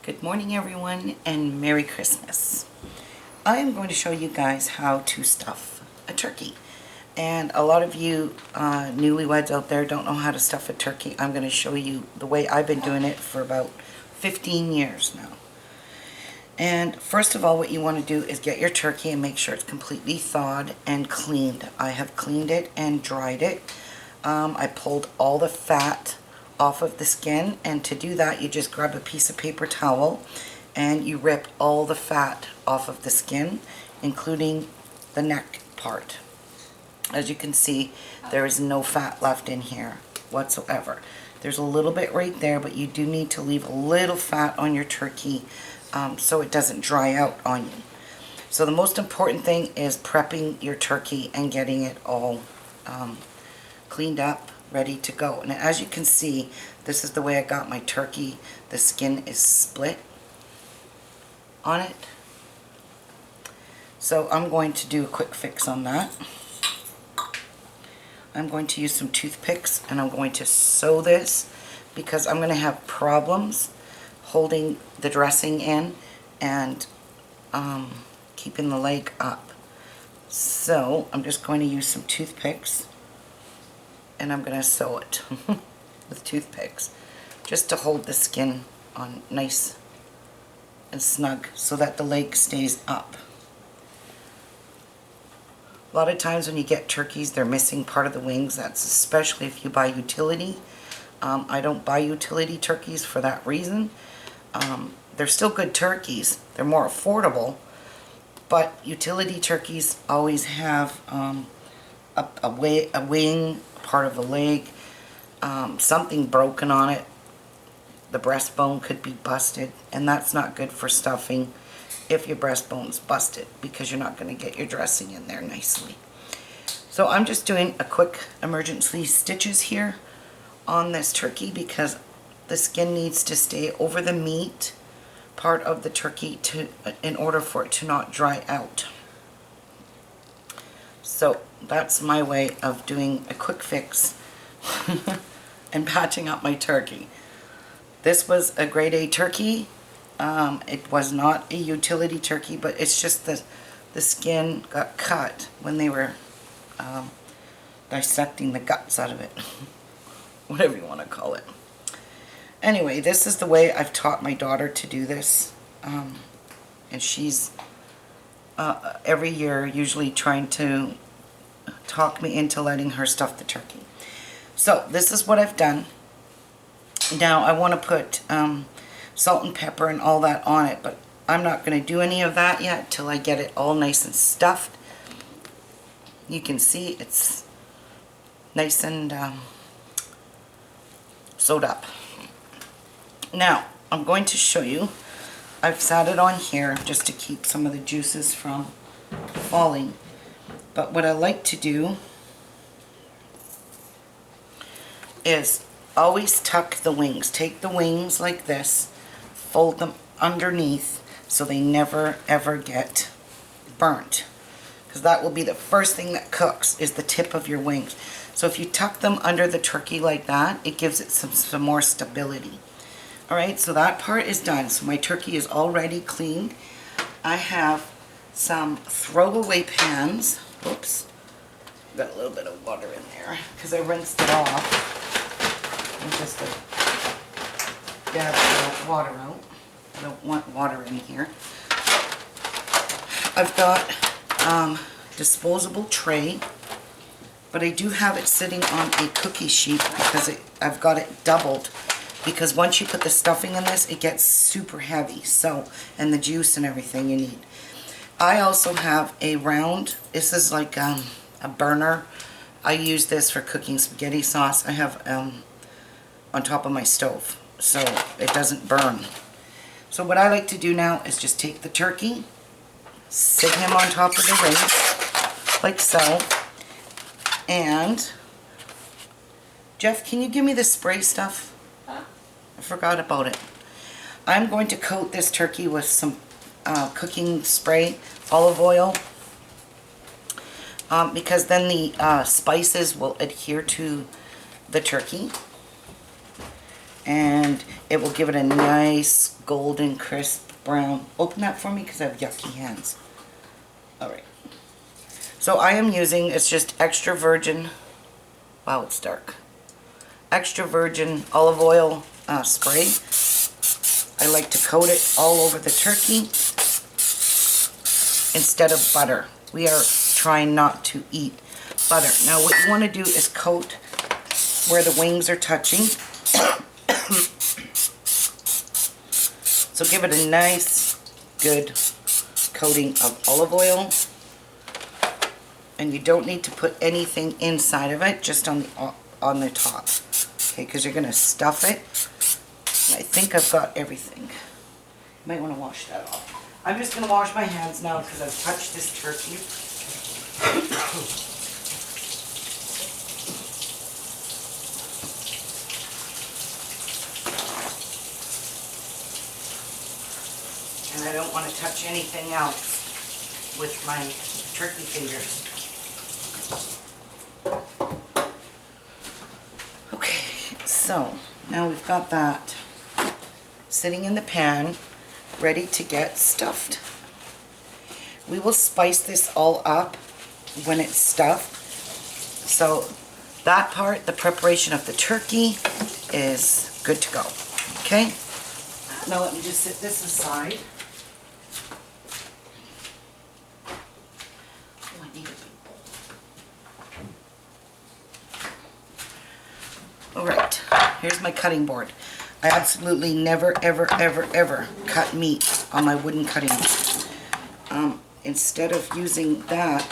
Good morning everyone and Merry Christmas. I am going to show you guys how to stuff a turkey. And a lot of you newlyweds out there don't know how to stuff a turkey. I'm going to show you the way I've been doing it for about 15 years now. And first of all, what you want to do is get your turkey and make sure it's completely thawed and cleaned. I have cleaned it and dried it. I pulled all the fat off of the skin, and to do that you just grab a piece of paper towel and you rip all the fat off of the skin, including the neck part. As you can see, there is no fat left in here whatsoever. There's a little bit right there, but you do need to leave a little fat on your turkey so it doesn't dry out on you. So the most important thing is prepping your turkey and getting it all cleaned up, ready to go. And as you can see, this is the way I got my turkey. The skin is split on it. So I'm going to do a quick fix on that. I'm going to use some toothpicks and I'm going to sew this because I'm going to have problems holding the dressing in and keeping the leg up. So I'm just going to use some toothpicks and I'm going to sew it with toothpicks just to hold the skin on nice and snug so that the leg stays up. A lot of times when you get turkeys, they're missing part of the wings. That's especially if you buy utility. I don't buy utility turkeys for that reason. They're still good turkeys. They're more affordable, but utility turkeys always have a wing, part of the leg, something broken on it. The breastbone could be busted, and that's not good for stuffing if your breastbone's busted, because you're not going to get your dressing in there nicely. So I'm just doing a quick emergency stitches here on this turkey because the skin needs to stay over the meat part of the turkey in order for it to not dry out. So that's my way of doing a quick fix and patching up my turkey. This was a grade A turkey. It was not a utility turkey, but it's just the skin got cut when they were dissecting the guts out of it. Whatever you want to call it. Anyway, this is the way I've taught my daughter to do this. And she's every year usually trying to talk me into letting her stuff the turkey. So this is what I've done. Now I want to put salt and pepper and all that on it, but I'm not going to do any of that yet till I get it all nice and stuffed. You can see it's nice and sewed up. Now I'm going to show you. I've sat it on here just to keep some of the juices from falling. But what I like to do is always tuck the wings. Take the wings like this, fold them underneath so they never ever get burnt. Because that will be the first thing that cooks, is the tip of your wings. So if you tuck them under the turkey like that, it gives it some more stability. Alright, so that part is done. So my turkey is already cleaned. I have some throwaway pans. Oops. Got a little bit of water in there because I rinsed it off. And just to get the water out. I don't want water in here. I've got disposable tray, but I do have it sitting on a cookie sheet because I've got it doubled. Because once you put the stuffing in this, it gets super heavy. So, and the juice and everything you need. I also have a round, this is like a burner. I use this for cooking spaghetti sauce. I have on top of my stove so it doesn't burn. So what I like to do now is just take the turkey, sit him on top of the range like so, and Jeff, can you give me the spray stuff? I forgot about it. I'm going to coat this turkey with some cooking spray, olive oil, because then the spices will adhere to the turkey. And it will give it a nice golden crisp brown. Open that for me because I have yucky hands. Alright. So I am using, it's just extra virgin, wow it's dark, extra virgin olive oil spray. I like to coat it all over the turkey instead of butter. We are trying not to eat butter. Now what you want to do is coat where the wings are touching. So give it a nice good coating of olive oil. And you don't need to put anything inside of it, just on the top. Okay, because you're going to stuff it. I think I've got everything. You might want to wash that off. I'm just going to wash my hands now because I've touched this turkey. And I don't want to touch anything else with my turkey fingers. Okay, so now we've got that sitting in the pan, ready to get stuffed. We will spice this all up when it's stuffed. So that part, the preparation of the turkey, is good to go. Okay? Now let me just set this aside. Oh, I need a big bowl. Alright, here's my cutting board. I absolutely never, ever, ever, ever cut meat on my wooden cutting board. Instead of using that,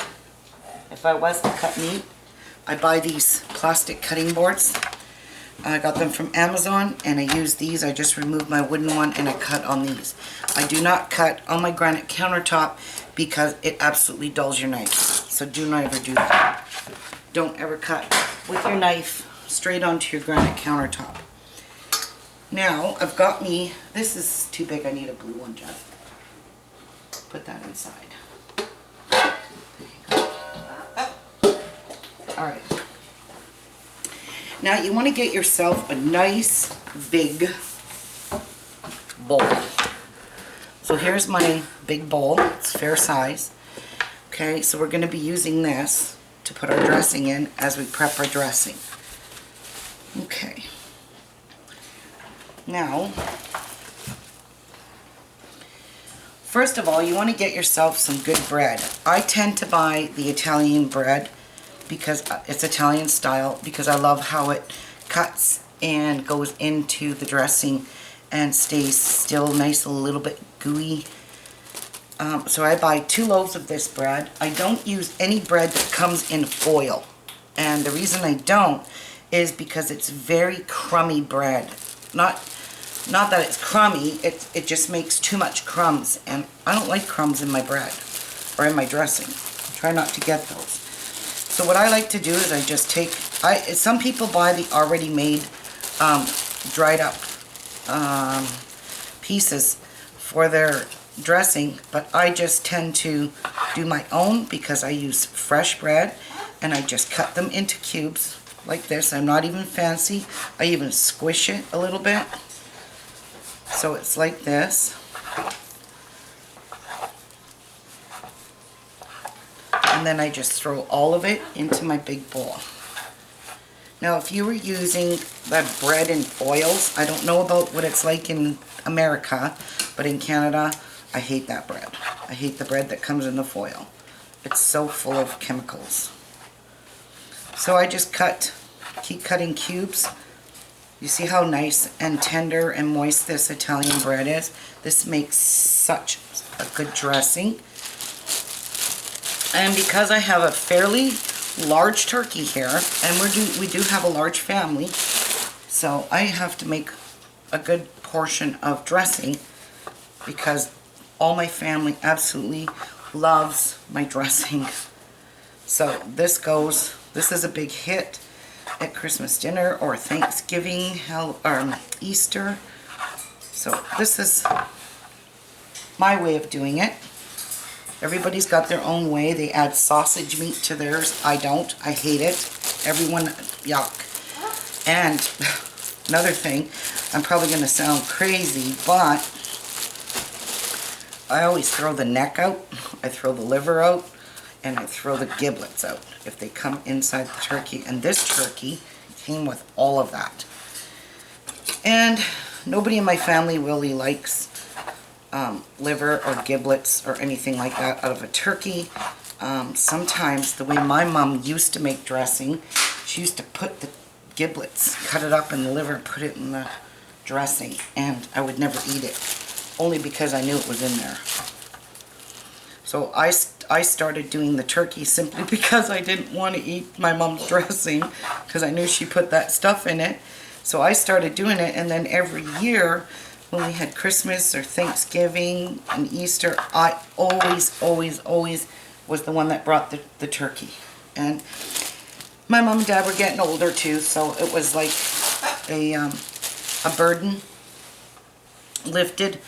if I was to cut meat, I buy these plastic cutting boards. I got them from Amazon, and I use these. I just remove my wooden one and I cut on these. I do not cut on my granite countertop because it absolutely dulls your knife. So do not ever do that. Don't ever cut with your knife straight onto your granite countertop. Now, I've got me, this is too big, I need a blue one, Jeff. Put that inside. Alright. Now, you want to get yourself a nice, big bowl. So here's my big bowl, it's fair size. Okay, so we're going to be using this to put our dressing in as we prep our dressing. Okay. Now, first of all, you want to get yourself some good bread. I tend to buy the Italian bread because it's Italian style, because I love how it cuts and goes into the dressing and stays still nice, a little bit gooey. So I buy 2 loaves of this bread. I don't use any bread that comes in foil. And the reason I don't is because it's very crummy bread. Not that it's crummy, it just makes too much crumbs, and I don't like crumbs in my bread or in my dressing. I try not to get those. So what I like to do is I just take, some people buy the already made dried up pieces for their dressing, but I just tend to do my own because I use fresh bread, and I just cut them into cubes like this. I'm not even fancy. I even squish it a little bit. So it's like this. And then I just throw all of it into my big bowl. Now if you were using that bread in foils, I don't know about what it's like in America, but in Canada, I hate that bread. I hate the bread that comes in the foil. It's so full of chemicals. So I just keep cutting cubes. You see how nice and tender and moist this Italian bread is? This makes such a good dressing. And because I have a fairly large turkey here, and we do have a large family, so I have to make a good portion of dressing because all my family absolutely loves my dressing. So this is a big hit at Christmas dinner or Thanksgiving or Easter. So this is my way of doing it. Everybody's got their own way. They add sausage meat to theirs. I don't. I hate it. Everyone, yuck. And another thing, I'm probably going to sound crazy, but I always throw the neck out, I throw the liver out, and I throw the giblets out if they come inside the turkey. And this turkey came with all of that. And nobody in my family really likes liver or giblets or anything like that out of a turkey. Sometimes the way my mom used to make dressing, she used to put the giblets, cut it up in the liver, put it in the dressing, and I would never eat it, only because I knew it was in there. So I started doing the turkey simply because I didn't want to eat my mom's dressing, because I knew she put that stuff in it. So I started doing it, and then every year when we had Christmas or Thanksgiving and Easter, I always was the one that brought the turkey. And my mom and dad were getting older too, so it was like a burden lifted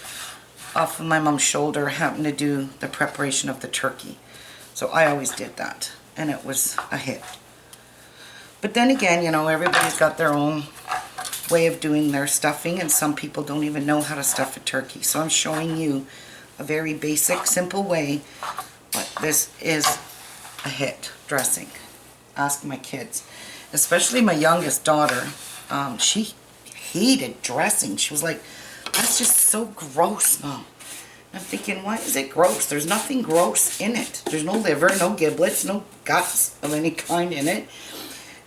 off of my mom's shoulder, having to do the preparation of the turkey. So I always did that, and it was a hit. But then again, you know, everybody's got their own way of doing their stuffing, and some people don't even know how to stuff a turkey. So I'm showing you a very basic, simple way, but this is a hit dressing. Ask my kids, especially my youngest daughter. She hated dressing. She was like, "That's just so gross, Mom." I'm thinking, why is it gross? There's nothing gross in it. There's no liver, no giblets, no guts of any kind in it.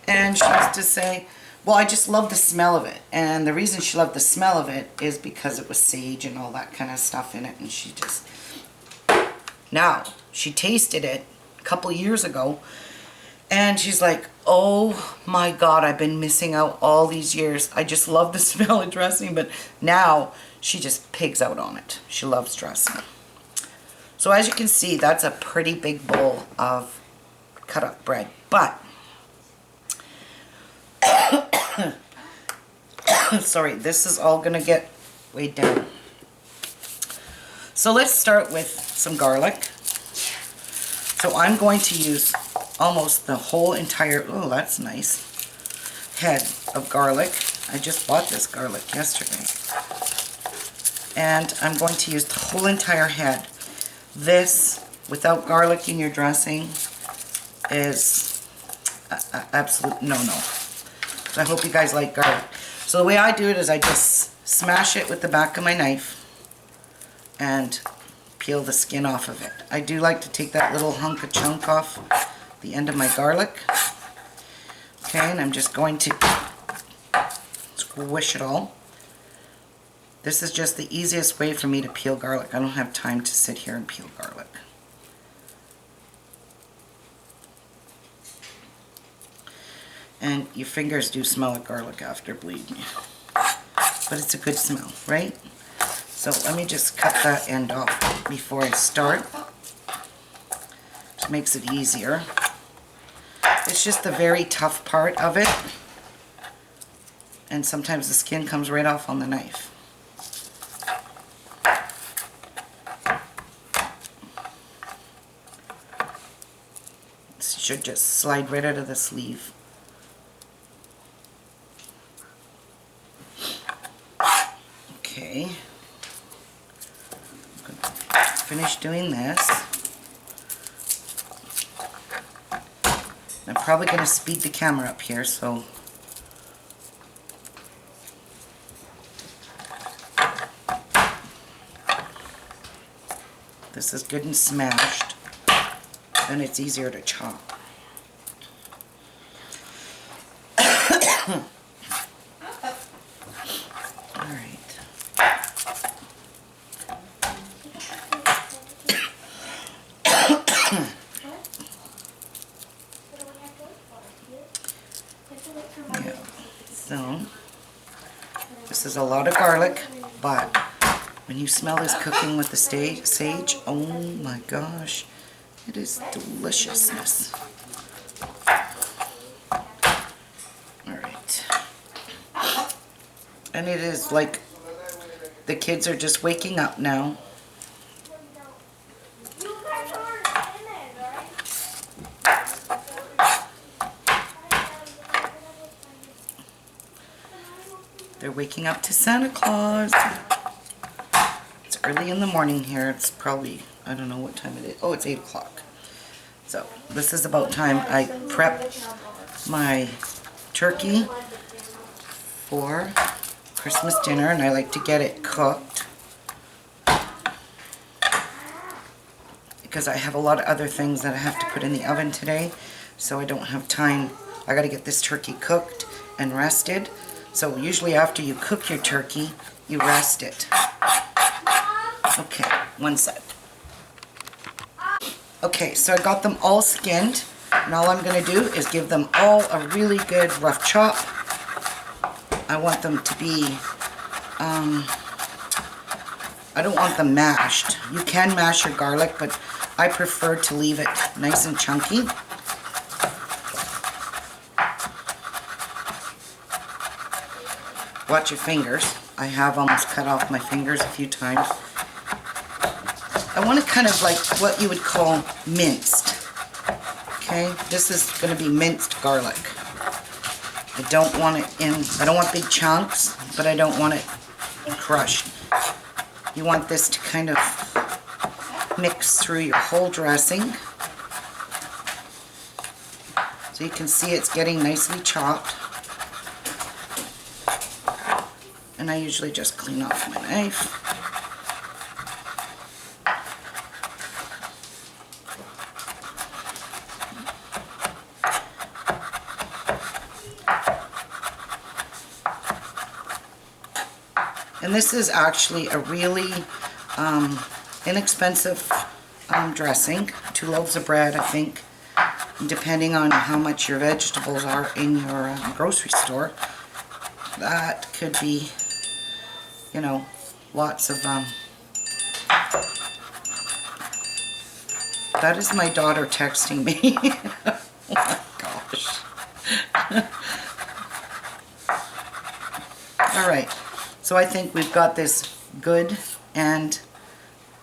And she used to say, well, I just love the smell of it. And the reason she loved the smell of it is because it was sage and all that kind of stuff in it. And she just... Now, she tasted it a couple of years ago, and she's like, oh my God, I've been missing out all these years. I just love the smell of dressing, but now she just pigs out on it. She loves dressing. So as you can see, that's a pretty big bowl of cut up bread. But, sorry, this is all gonna get weighed down. So let's start with some garlic. So I'm going to use almost the whole entire, oh, that's nice, head of garlic. I just bought this garlic yesterday. And I'm going to use the whole entire head. This, without garlic in your dressing, is absolute no-no. So I hope you guys like garlic. So the way I do it is I just smash it with the back of my knife and peel the skin off of it. I do like to take that little hunk of chunk off the end of my garlic. Okay, and I'm just going to squish it all. This is just the easiest way for me to peel garlic. I don't have time to sit here and peel garlic. And your fingers do smell like garlic after, believe me. But it's a good smell, right? So let me just cut that end off before I start. Which makes it easier. It's just the very tough part of it. And sometimes the skin comes right off on the knife. This should just slide right out of the sleeve. Okay. I'm going to finish doing this. I'm probably going to speed the camera up here, so this is good and smashed, then it's easier to chop. So, this is a lot of garlic, but when you smell this cooking with the sage, oh my gosh, it is deliciousness. Alright. And it is like the kids are just waking up now. They're waking up to Santa Claus. It's early in the morning here. It's probably, I don't know what time it is. Oh, it's 8 o'clock. So this is about time I prep my turkey for Christmas dinner, and I like to get it cooked because I have a lot of other things that I have to put in the oven today, so I don't have time. I got to get this turkey cooked and rested. So usually after you cook your turkey, you rest it. Okay, one sec. Okay, so I got them all skinned, and all I'm going to do is give them all a really good rough chop. I want them to be, I don't want them mashed. You can mash your garlic, but I prefer to leave it nice and chunky. Watch your fingers. I have almost cut off my fingers a few times. I want it kind of like what you would call minced. Okay, this is going to be minced garlic. I don't want it in, I don't want big chunks, but I don't want it crushed. You want this to kind of mix through your whole dressing. So you can see it's getting nicely chopped. And I usually just clean off my knife. And this is actually a really inexpensive dressing. 2 loaves of bread, I think, depending on how much your vegetables are in your grocery store. That could be, you know, lots of... That is my daughter texting me. Oh my gosh. Alright. So I think we've got this good and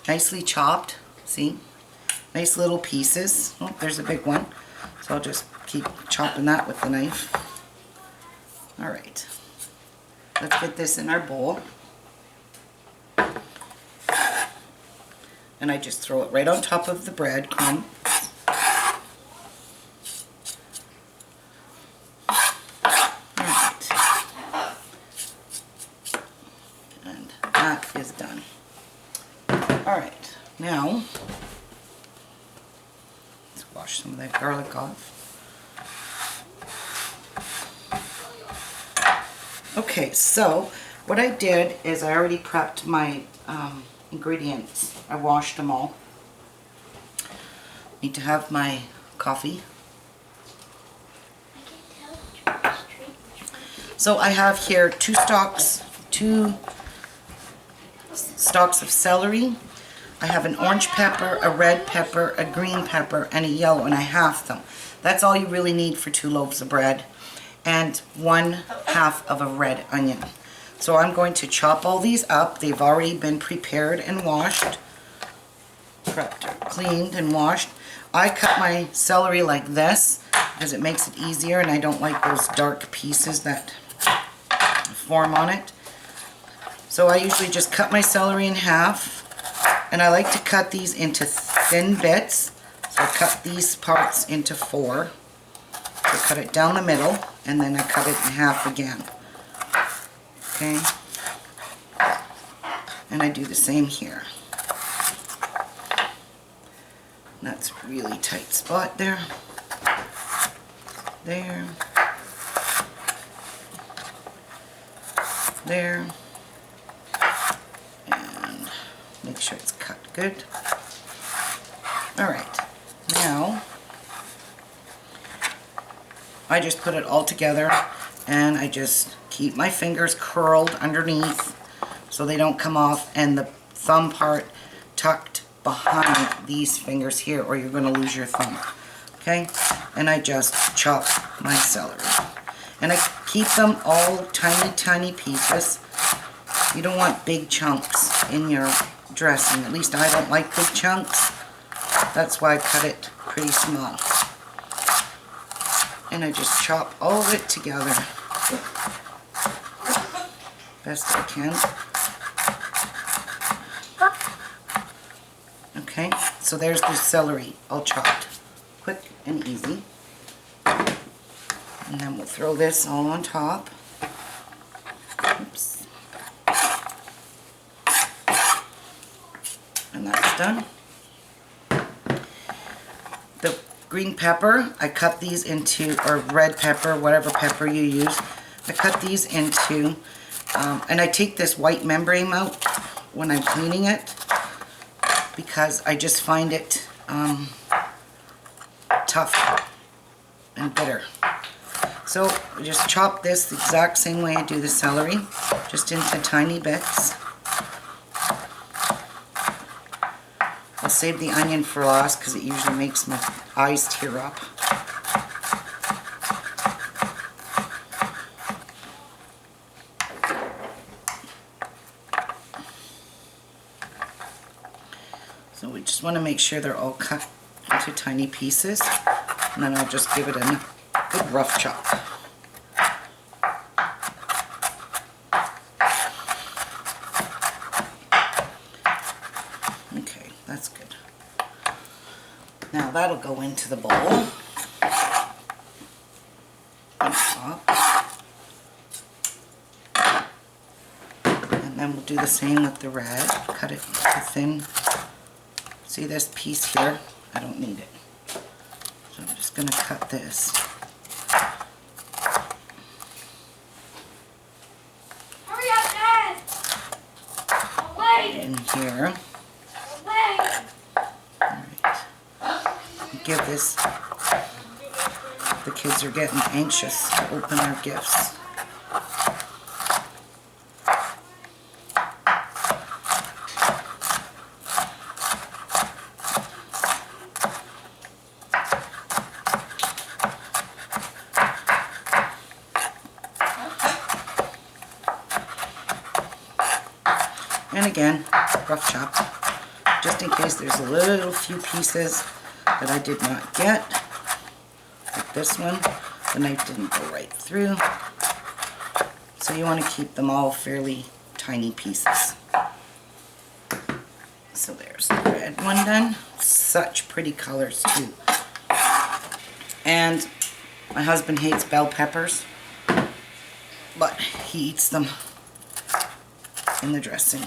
nicely chopped. See? Nice little pieces. Oh, there's a big one. So I'll just keep chopping that with the knife. Alright. Let's get this in our bowl. And I just throw it right on top of the bread crumb. Is done. Alright, now let's wash some of that garlic off. Okay, so what I did is I already prepped my ingredients. I washed them all. Need to have my coffee. So I have here two stalks of celery. I have an orange pepper, a red pepper, a green pepper, and a yellow, and I halved them. That's all you really need for 2 loaves of bread, and 1/2 of a red onion. So I'm going to chop all these up. They've already been prepared and washed, prepped, cleaned and washed. I cut my celery like this because it makes it easier, and I don't like those dark pieces that form on it. So I usually just cut my celery in half, and I like to cut these into thin bits. So I cut these parts into 4. So cut it down the middle, and then I cut it in half again. Okay? And I do the same here. That's a really tight spot there. There. There. And make sure it's cut good. Alright, now I just put it all together, and I just keep my fingers curled underneath so they don't come off, and the thumb part tucked behind these fingers here, or you're going to lose your thumb. Okay? And I just chop my celery. And I keep them all tiny, tiny pieces. You don't want big chunks in your dressing. At least I don't like big chunks. That's why I cut it pretty small. And I just chop all of it together. best I can. Okay, so there's the celery all chopped. Quick and easy. And then we'll throw this all on top. Oops. And that's done. The green pepper, I cut these into, or red pepper, whatever pepper you use. I cut these into, and I take this white membrane out when I'm cleaning it because I just find it tough and bitter. So I just chop this the exact same way I do the celery, just into tiny bits. I'll save the onion for last because it usually makes my eyes tear up. So we just want to make sure they're all cut into tiny pieces, and then I'll just give it a good rough chop. Okay, that's good. Now that'll go into the bowl on top. And then we'll do the same with the red. Cut it to thin. See this piece here? I don't need it. So I'm just going to cut this. Hurry up, Dad! Wait! In here. Wait! Alright. Give this. The kids are getting anxious to open their gifts. And again, rough chop, just in case there's a little few pieces that I did not get, like this one. The knife didn't go right through, so you want to keep them all fairly tiny pieces. So there's the red one done. Such pretty colors too. And my husband hates bell peppers, but he eats them in the dressing.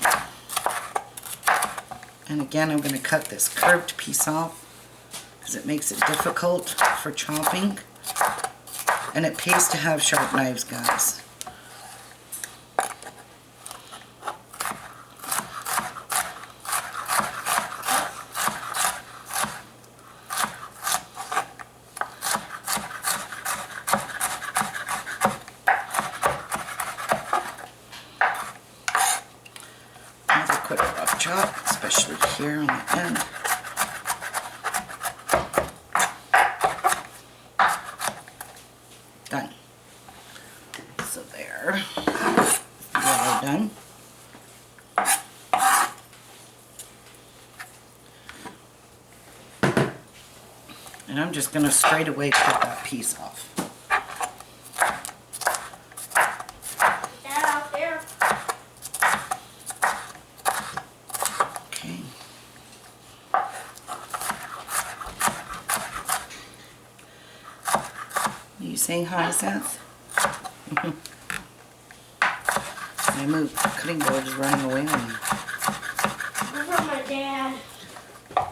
And again, I'm going to cut this curved piece off because it makes it difficult for chopping, and it pays to have sharp knives, guys. Quick rough chop, especially here on the end. Done. So there, yellow done. And I'm just going to straight away cut that piece off. You saying hi, Seth? I moved. The cutting board is running away on me. From my dad.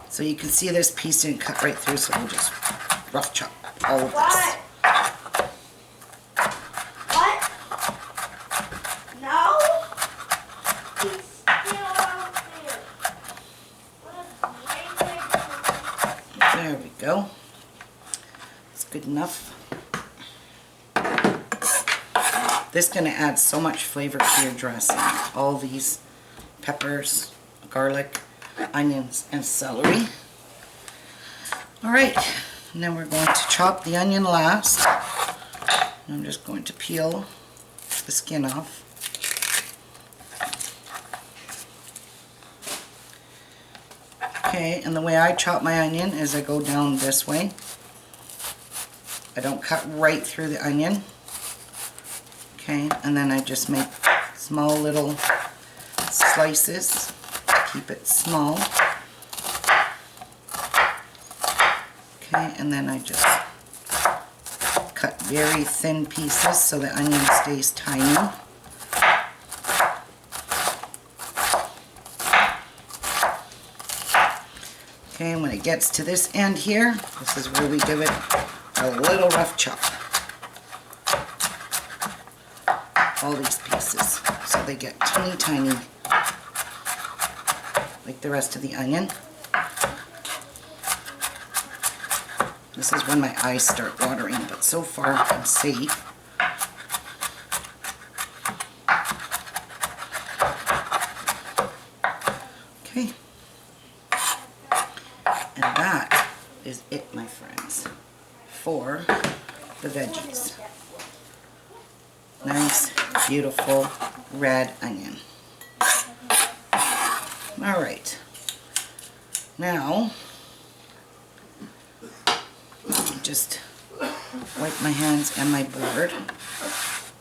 So you can see this piece didn't cut right through, so we'll just rough chop all of What? this. What? No? He's still out there. There we go. It's good enough. This is going to add so much flavor to your dressing. All these peppers, garlic, onions, and celery. Alright, and then we're going to chop the onion last. I'm just going to peel the skin off. Okay, and the way I chop my onion is I go down this way. I don't cut right through the onion. Okay, and then I just make small little slices to keep it small. Okay, and then I just cut very thin pieces so the onion stays tiny. Okay, and when it gets to this end here, this is where we give it a little rough chop. All these pieces, so they get teeny tiny, like the rest of the onion. This is when my eyes start watering, but so far I'm safe. Okay. And that is it, my friends, for the veggies. Nice, beautiful red onion. All right. Now, just wipe my hands and my board.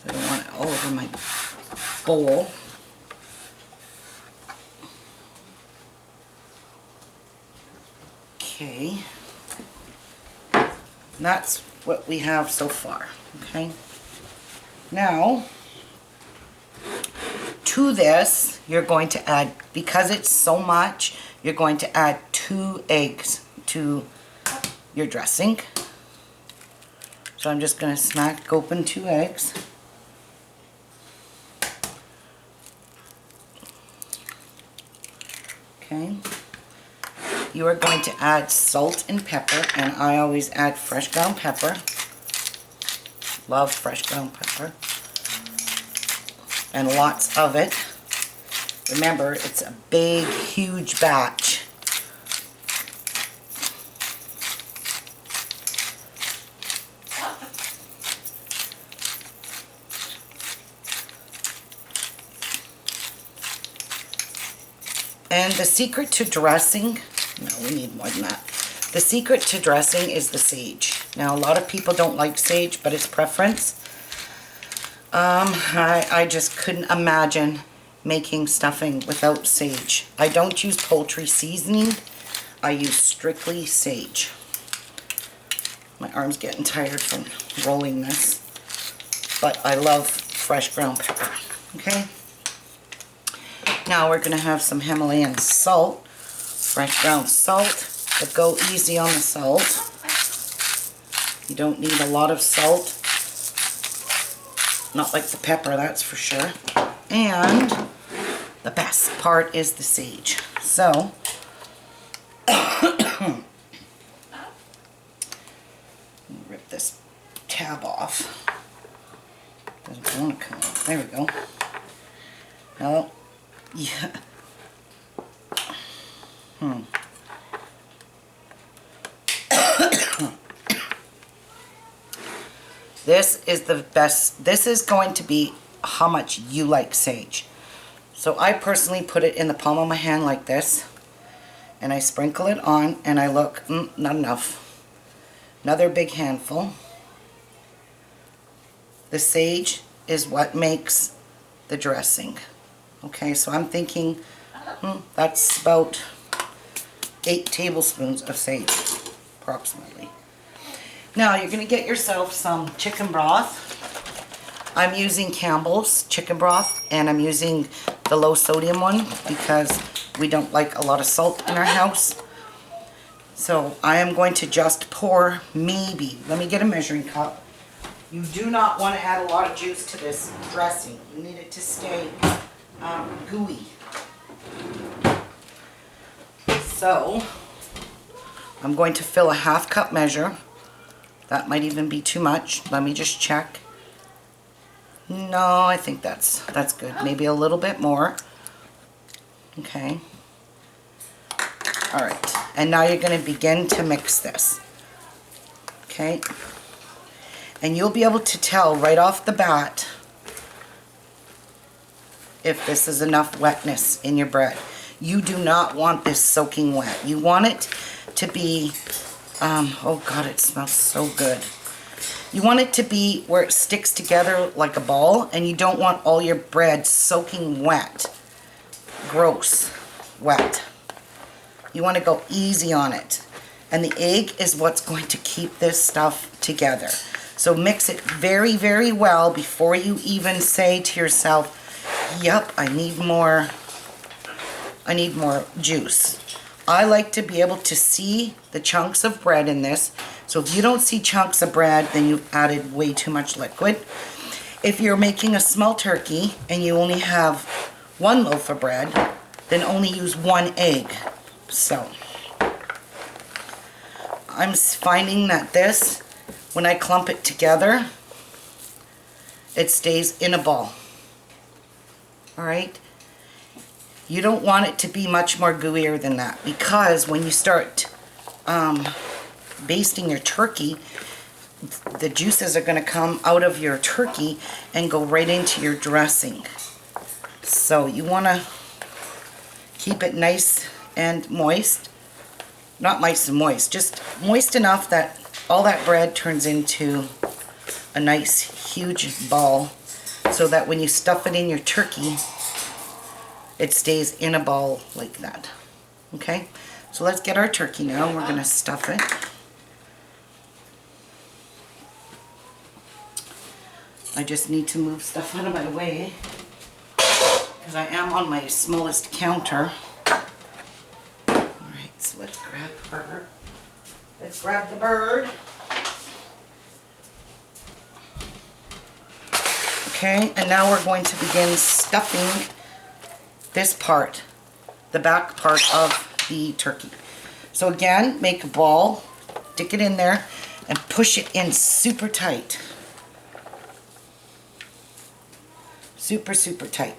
I don't want it all over my bowl. Okay. And that's what we have so far. Okay. Now, to this, you're going to add, because it's so much, you're going to add 2 eggs to your dressing. So I'm just going to smack open 2 eggs. Okay. You are going to add salt and pepper, and I always add fresh ground pepper. Love fresh ground pepper. And lots of it. Remember, it's a big, huge batch. And the secret to dressing, no, we need more than that. The secret to dressing is the sage. Now, a lot of people don't like sage, but it's preference. I just couldn't imagine making stuffing without sage. I don't use poultry seasoning. I use strictly sage. My arm's getting tired from rolling this, but I love fresh ground pepper. Okay. Now we're going to have some Himalayan salt, fresh ground salt, but go easy on the salt. You don't need a lot of salt. Not like the pepper, that's for sure. And the best part is the sage. So, rip this tab off. Doesn't want to come off. There we go. Now, yeah. This is the best. This is going to be how much you like sage. So I personally put it in the palm of my hand like this, and I sprinkle it on, and I look, not enough. Another big handful. The sage is what makes the dressing. Okay, so I'm thinking that's about 8 tablespoons of sage, approximately. Now you're going to get yourself some chicken broth. I'm using Campbell's chicken broth, and I'm using the low sodium one because we don't like a lot of salt in our house. So I am going to just pour maybe, let me get a measuring cup. You do not want to add a lot of juice to this dressing. You need it to stay gooey. So I'm going to fill a ½ cup measure. That might even be too much. Let me just check. No, I think that's good. Maybe a little bit more. Okay. All right. And now you're going to begin to mix this. Okay. And you'll be able to tell right off the bat if this is enough wetness in your bread. You do not want this soaking wet. You want it to be, oh God, it smells so good. You want it to be where it sticks together like a ball, and you don't want all your bread soaking wet. Gross. Wet. You want to go easy on it. And the egg is what's going to keep this stuff together. So mix it very, very well before you even say to yourself, yep, I need more juice. I like to be able to see the chunks of bread in this. So if you don't see chunks of bread, then you've added way too much liquid. If you're making a small turkey and you only have one loaf of bread, then only use one egg. So I'm finding that this, when I clump it together, it stays in a ball. Alright? You don't want it to be much more gooier than that, because when you start basting your turkey, the juices are going to come out of your turkey and go right into your dressing. So you want to keep it nice and moist. Not nice and moist, just moist enough that all that bread turns into a nice huge ball, so that when you stuff it in your turkey, it stays in a ball like that. Okay, so let's get our turkey now. We're going to stuff it. I just need to move stuff out of my way because I am on my smallest counter. Alright, so let's grab her. Let's grab the bird. Okay, and now we're going to begin stuffing this part, the back part of the turkey. So again, make a ball, stick it in there, and push it in super tight. Super, super tight.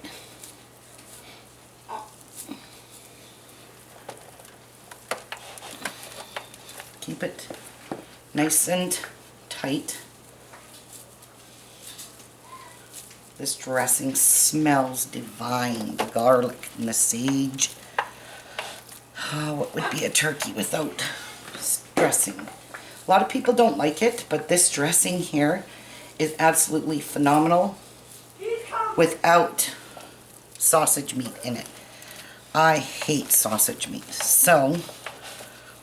Keep it nice and tight. This dressing smells divine. The garlic and the sage. Oh, what would be a turkey without dressing? A lot of people don't like it, but this dressing here is absolutely phenomenal without sausage meat in it. I hate sausage meat, so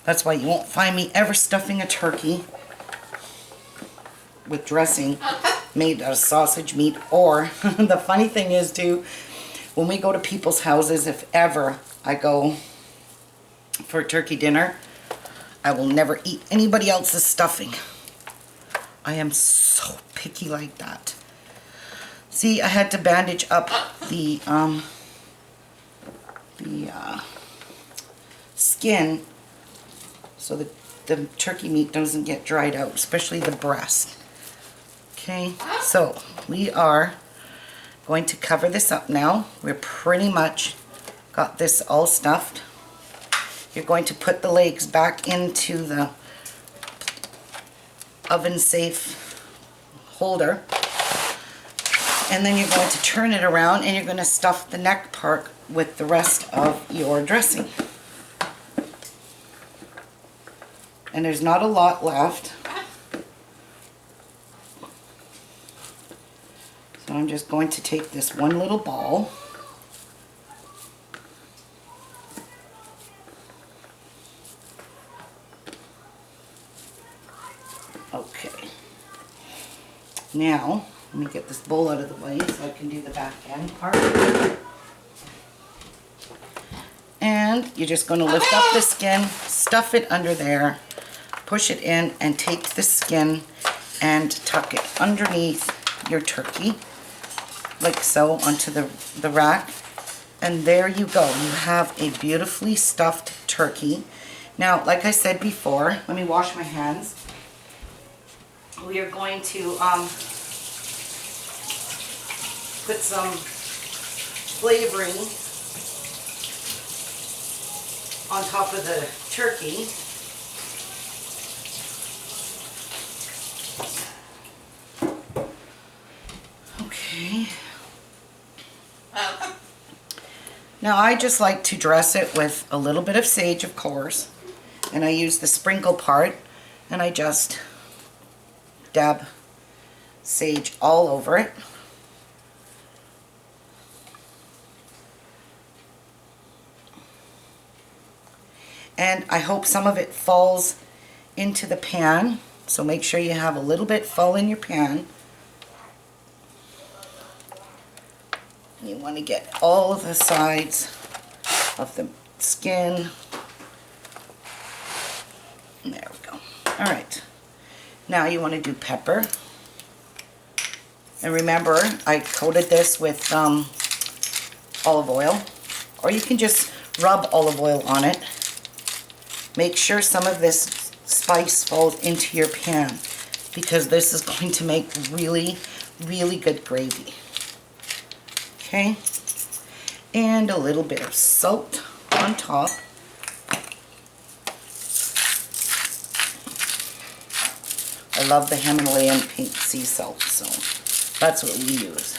that's why you won't find me ever stuffing a turkey with dressing made out of sausage meat. Or the funny thing is too, when we go to people's houses, if ever I go for a turkey dinner, I will never eat anybody else's stuffing. I am so picky like that. See, I had to bandage up the skin so that the turkey meat doesn't get dried out, especially the breast. Okay, so we are going to cover this up now. We're pretty much got this all stuffed. You're going to put the legs back into the oven safe holder, and then you're going to turn it around and you're going to stuff the neck part with the rest of your dressing. And there's not a lot left. So I'm just going to take this one little ball. Okay. Now, let me get this bowl out of the way so I can do the back end part. And you're just going to lift up the skin, stuff it under there, push it in, and take the skin and tuck it underneath your turkey, like so, onto the rack. And there you go. You have a beautifully stuffed turkey. Now, like I said before, let me wash my hands. We are going to put some flavoring on top of the turkey. Okay. Now I just like to dress it with a little bit of sage, of course, and I use the sprinkle part, and I just dab sage all over it. And I hope some of it falls into the pan. So make sure you have a little bit fall in your pan. You want to get all of the sides of the skin. There we go. Alright. Now you want to do pepper. And remember, I coated this with olive oil. Or you can just rub olive oil on it. Make sure some of this spice falls into your pan, because this is going to make really, really good gravy. Okay, and a little bit of salt on top. I love the Himalayan pink sea salt, so that's what we use.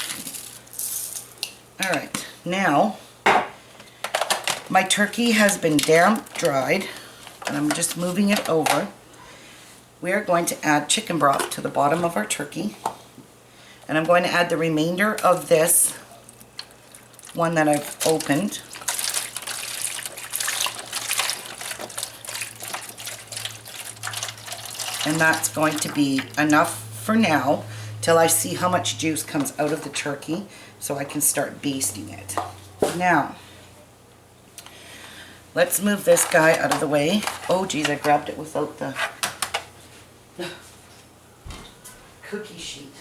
Alright, now my turkey has been damp dried, and I'm just moving it over. We're going to add chicken broth to the bottom of our turkey, and I'm going to add the remainder of this one that I've opened. And that's going to be enough for now till I see how much juice comes out of the turkey, so I can start basting it. Now, let's move this guy out of the way. Oh geez, I grabbed it without the cookie sheet.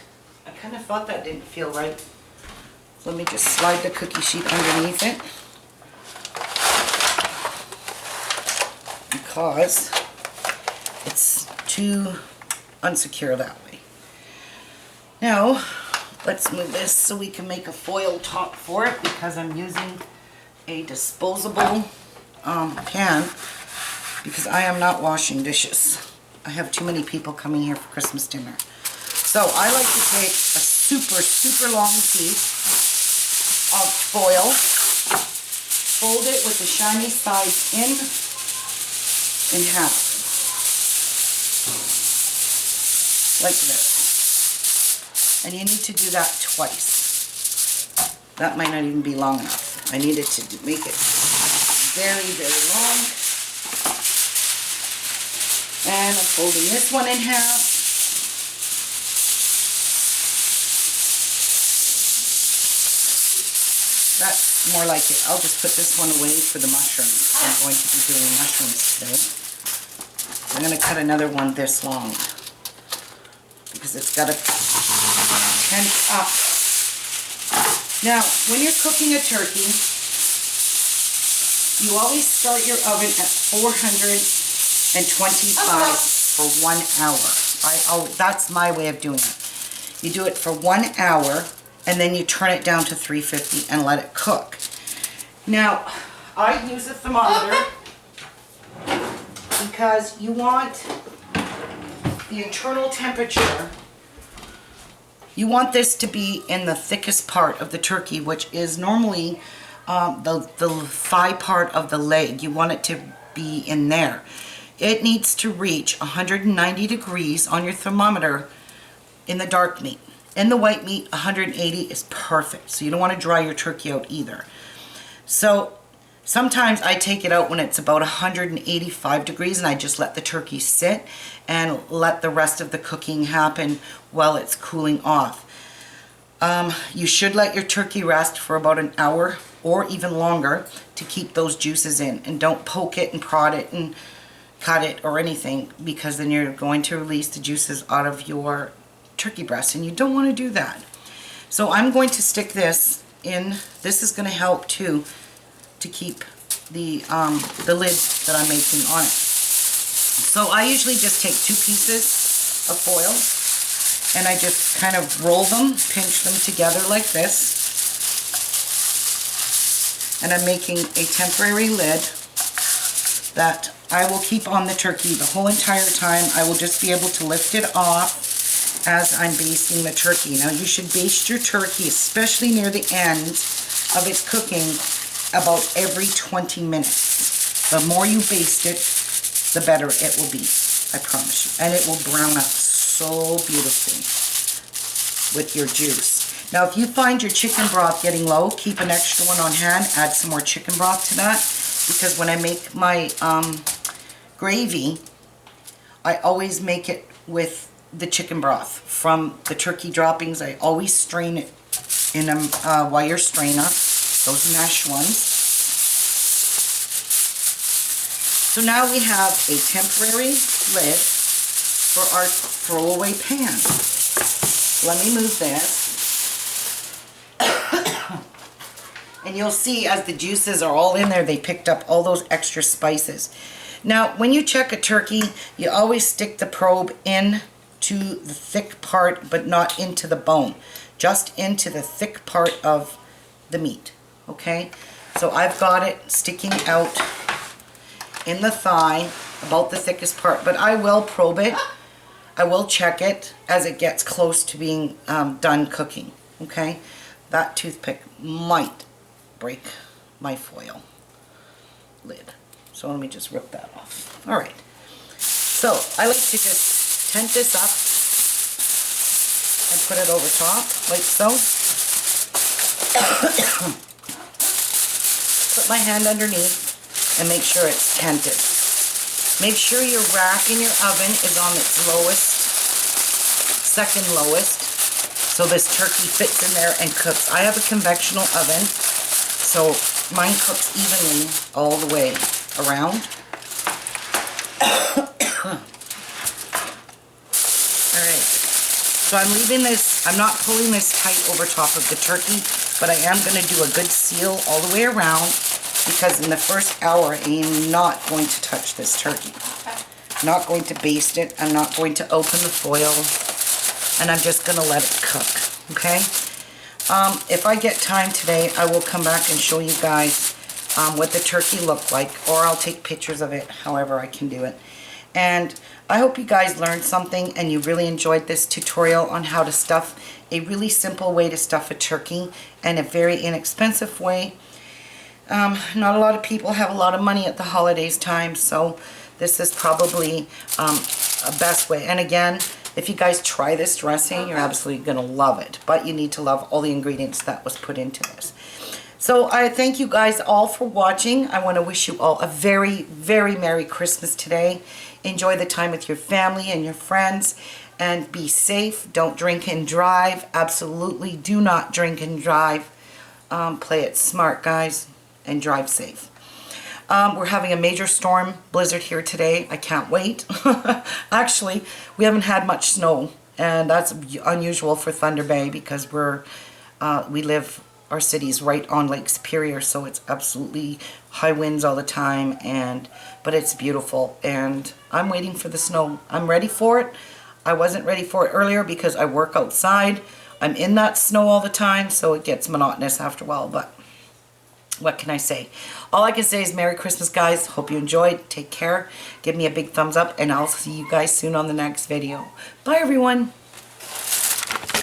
I kind of thought that didn't feel right. So let me just slide the cookie sheet underneath it, because it's too unsecure that way. Now, let's move this so we can make a foil top for it, because I'm using a disposable pan, because I am not washing dishes. I have too many people coming here for Christmas dinner. So I like to take a super, super long piece of foil, fold it with the shiny sides in half, like this. And you need to do that twice. That might not even be long enough. I needed to make it very, very long. And I'm folding this one in half. That's more like it. I'll just put this one away for the mushrooms. I'm going to be doing mushrooms today. I'm going to cut another one this long, because it's got to tense up. Now, when you're cooking a turkey, you always start your oven at 425 for 1 hour. That's my way of doing it. You do it for 1 hour, and then you turn it down to 350 and let it cook. Now, I use a thermometer because you want the internal temperature. You want this to be in the thickest part of the turkey, which is normally the thigh part of the leg. You want it to be in there. It needs to reach 190 degrees on your thermometer in the dark meat. In the white meat, 180 is perfect. So you don't want to dry your turkey out either. So sometimes I take it out when it's about 185 degrees, and I just let the turkey sit and let the rest of the cooking happen while it's cooling off. You should let your turkey rest for about an hour or even longer to keep those juices in, and don't poke it and prod it and cut it or anything, because then you're going to release the juices out of your turkey breast, and you don't want to do that. So I'm going to stick this in. This is going to help too to keep the lid that I'm making on it. So I usually just take 2 pieces of foil, and I just kind of roll them, pinch them together like this, and I'm making a temporary lid that I will keep on the turkey the whole entire time. I will just be able to lift it off as I'm basting the turkey. Now, you should baste your turkey, especially near the end of its cooking, about every 20 minutes. The more you baste it, the better it will be, I promise you. And it will brown up so beautifully with your juice. Now, if you find your chicken broth getting low, keep an extra one on hand. Add some more chicken broth to that, because when I make my gravy, I always make it with the chicken broth from the turkey droppings. I always strain it in a wire strainer, those mesh ones. So now we have a temporary lid for our throwaway pan. Let me move this. And you'll see as the juices are all in there, they picked up all those extra spices. Now, when you check a turkey, you always stick the probe in to the thick part, but not into the bone. Just into the thick part of the meat, okay? So I've got it sticking out in the thigh, about the thickest part, but I will probe it. I will check it as it gets close to being done cooking, okay? That toothpick might break my foil lid. So let me just rip that off. All right. So I like to just tent this up and put it over top, like so. Put my hand underneath and make sure it's tented. Make sure your rack in your oven is on its lowest, second lowest, so this turkey fits in there and cooks. I have a conventional oven, so mine cooks evenly all the way around. Alright, so I'm leaving this, I'm not pulling this tight over top of the turkey, but I am going to do a good seal all the way around, because in the first hour I am not going to touch this turkey. I'm not going to baste it, I'm not going to open the foil, and I'm just going to let it cook, okay? If I get time today, I will come back and show you guys what the turkey looked like, or I'll take pictures of it, however I can do it. And I hope you guys learned something and you really enjoyed this tutorial on how to stuff a really simple way to stuff a turkey, and a very inexpensive way. Not a lot of people have a lot of money at the holidays time, so this is probably a best way. And again, if you guys try this dressing, you're absolutely going to love it. But you need to love all the ingredients that was put into this. So I thank you guys all for watching. I want to wish you all a very, very Merry Christmas today. Enjoy the time with your family and your friends. And be safe. Don't drink and drive. Absolutely do not drink and drive. Play it smart, guys. And drive safe. We're having a major storm blizzard here today. I can't wait. Actually, we haven't had much snow, and that's unusual for Thunder Bay, because our city's right on Lake Superior, so it's absolutely high winds all the time, but it's beautiful, and I'm waiting for the snow. I'm ready for it. I wasn't ready for it earlier because I work outside. I'm in that snow all the time, so it gets monotonous after a while, but what can I say? All I can say is Merry Christmas, guys. Hope you enjoyed. Take care. Give me a big thumbs up, and I'll see you guys soon on the next video. Bye, everyone.